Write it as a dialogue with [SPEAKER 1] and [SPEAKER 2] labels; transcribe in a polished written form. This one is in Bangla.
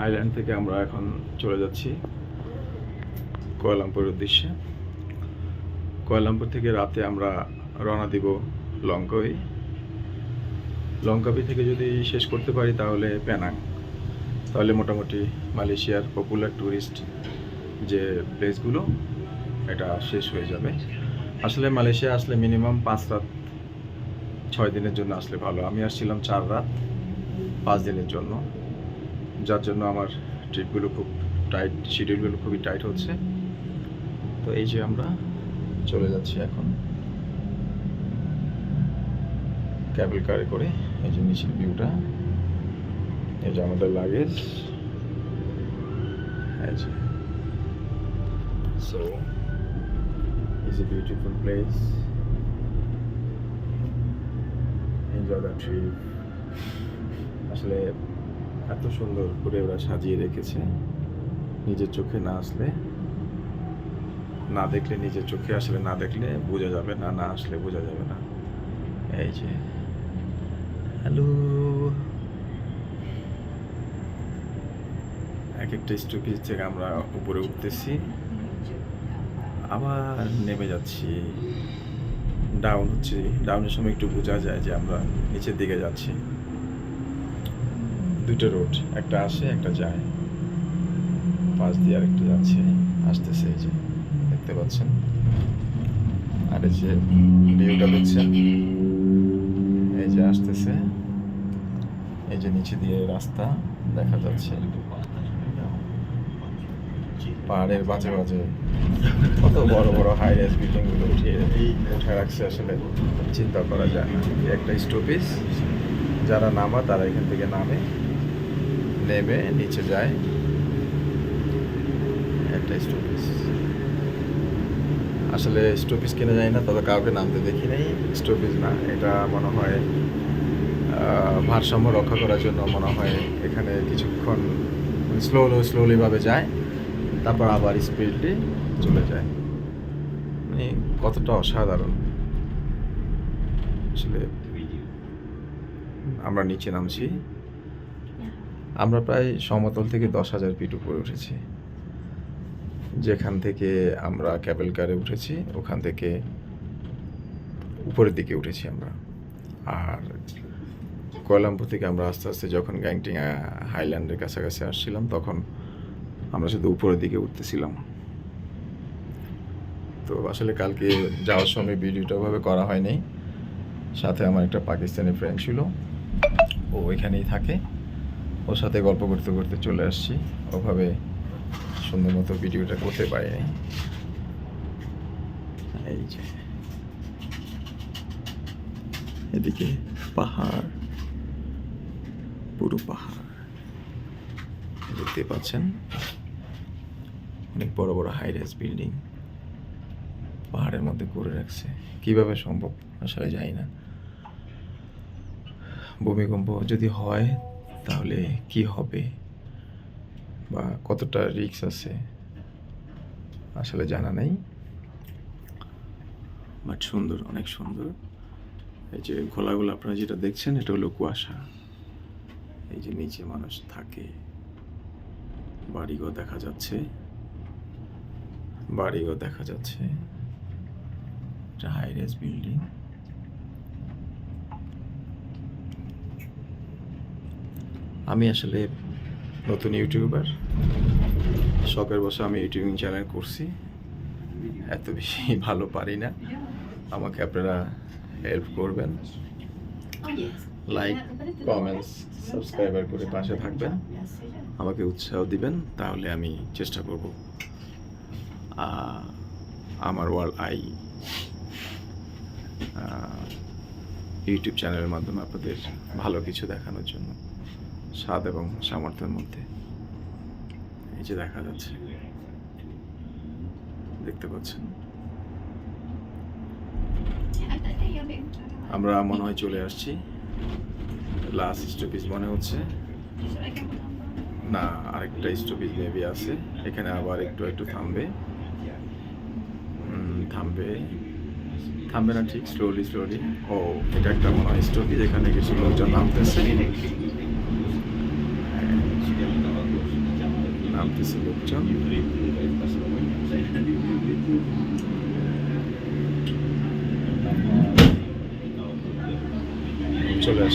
[SPEAKER 1] আইল্যান্ড থেকে আমরা এখন চলে যাচ্ছি কুয়ালালামপুরের উদ্দেশ্যে। কুয়ালালামপুর থেকে রাতে আমরা রওনা দিব লংকাউই। লংকাউই থেকে যদি শেষ করতে পারি তাহলে পেনাং, তাহলে মোটামুটি মালয়েশিয়ার পপুলার ট্যুরিস্ট যে প্লেসগুলো এটা শেষ হয়ে যাবে। আসলে মালয়েশিয়া আসলে মিনিমাম 5 রাত 6 দিনের জন্য আসলে ভালো। আমি আসছিলাম 4 রাত 5 দিনের জন্য, যার জন্য আমার ট্রিপগুলো খুব টাইট, শিডিউলগুলো খুবই টাইট হচ্ছে। তো এই যে আমরা চলে যাচ্ছি এখন ক্যাবেল কারে করে। এই যে নিচের ভিউটা, এই যে আমাদের লাগেজ, এই যে so is a beautiful place, enjoy the trip. আসলে এত সুন্দর করে ওরা সাজিয়ে রেখেছে, নিজের চোখে না আসলে, না দেখলে, নিজের চোখে আসলে না দেখলে বোঝা যাবে না, না আসলে বোঝা যাবে না। এই যে হ্যালো, এক একটা স্টপেজ থেকে আমরা উপরে উঠতেছি, আবার নেমে যাচ্ছি, ডাউন হচ্ছে। ডাউনের সময় একটু বোঝা যায় যে আমরা নিচের দিকে যাচ্ছি। দুটো রোড, একটা আসে একটা যায়, পাশ দিয়ে আরেকটা যাচ্ছে, আসতেছে। এই যে দেখতে পাচ্ছেন, আর এই যে ভিউটা দেখছেন, এই যে আসতেছে, এই যে নিচে দিয়ে রাস্তা দেখা যাচ্ছে, পাহাড়ের বাজে বাজে কত বড় বড় হাই রাইজ বিল্ডিং গুলো উঠে রাখছে, আসলে চিন্তা করা যায় না। একটা স্টপেজ, যারা নামা তারা এখান থেকে নেমে নিচে যায়। একটা স্টপেজ, আসলে স্টপেজ কিনে যায় না, তবে কাউকে নামতে দেখি নাই। স্টপেজ না, এটা মনে হয় ভারসাম্য রক্ষা করার জন্য মনে হয় এখানে কিছুক্ষণ স্লোলিভাবে যায়, তারপর আবার স্পিডলি চলে যায়। মানে কতটা অসাধারণ। আসলে আমরা নিচে নামছি, আমরা প্রায় সমতল থেকে 10,000 ফিট উপরে উঠেছি। যেখান থেকে আমরা ক্যাবেল কারে উঠেছি ওখান থেকে উপরের দিকে উঠেছি আমরা। আর কুয়ালালামপুর থেকে আমরা আস্তে আস্তে যখন গ্যাংটিং হাইল্যান্ডের কাছাকাছি আসছিলাম, তখন আমরা শুধু উপরের দিকে উঠতেছিলাম। তো আসলে কালকে যাওয়ার সময় ভিডিওটা ওভাবে করা হয়নি। সাথে আমার একটা পাকিস্তানি ফ্রেন্ড ছিল, ও ওইখানেই থাকে, ওর সাথে গল্প করতে করতে চলে আসছি। ওভাবে সুন্দর মতো ভিডিওটা করতে পারিনি। এই যে এদিকে পাহাড়, পুরো পাহাড় দেখতে পাচ্ছেন, অনেক বড় বড় হাই রাইজ বিল্ডিং পাহাড়ের মধ্যে করে রাখছে। কিভাবে সম্ভব আসলে জানি না। ভূমিকম্প যদি হয় তাহলে কি হবে বা কতটা রিস্ক আছে আসলে জানা নেই, বাট সুন্দর, অনেক সুন্দর। এই যে ঘোলাগুলো আপনারা যেটা দেখছেন, এটা হলো কুয়াশা। এই যে নিচে মানুষ থাকে, বাড়িঘর দেখা যাচ্ছে, বাড়িঘর দেখা যাচ্ছে, এটা হাই রাইজ বিল্ডিং। আমি আসলে নতুন ইউটিউবার, শখের বসে আমি ইউটিউবিং চ্যানেল করছি, এত বেশি ভালো পারি না। আমাকে আপনারা হেল্প করবেন, লাইক, কমেন্টস, সাবস্ক্রাইবার করে পাশে থাকবেন, আমাকে উৎসাহ দিবেন, তাহলে আমি চেষ্টা করব আমার ওয়ার্ল্ড আই ইউটিউব চ্যানেলের মাধ্যমে আপনাদের ভালো কিছু দেখানোর জন্য, স্বাদ এবং সামর্থ্যের মধ্যে। এই যে দেখা যাচ্ছে, দেখতে পাচ্ছেন, আমরা মনে হয় চলে আসছি লাস্ট স্টপেজ মনে হচ্ছে। না, আরেকটা স্টপেজ মেবি আছে এখানে, আবার একটু থামবে থামবে না, ঠিক স্লোলি। ও, এটা একটা মনে হয় স্টপেজ, এখানে কিছু লোকজন নামতেছে। নামতেছে লোকজন। চলে আসছে।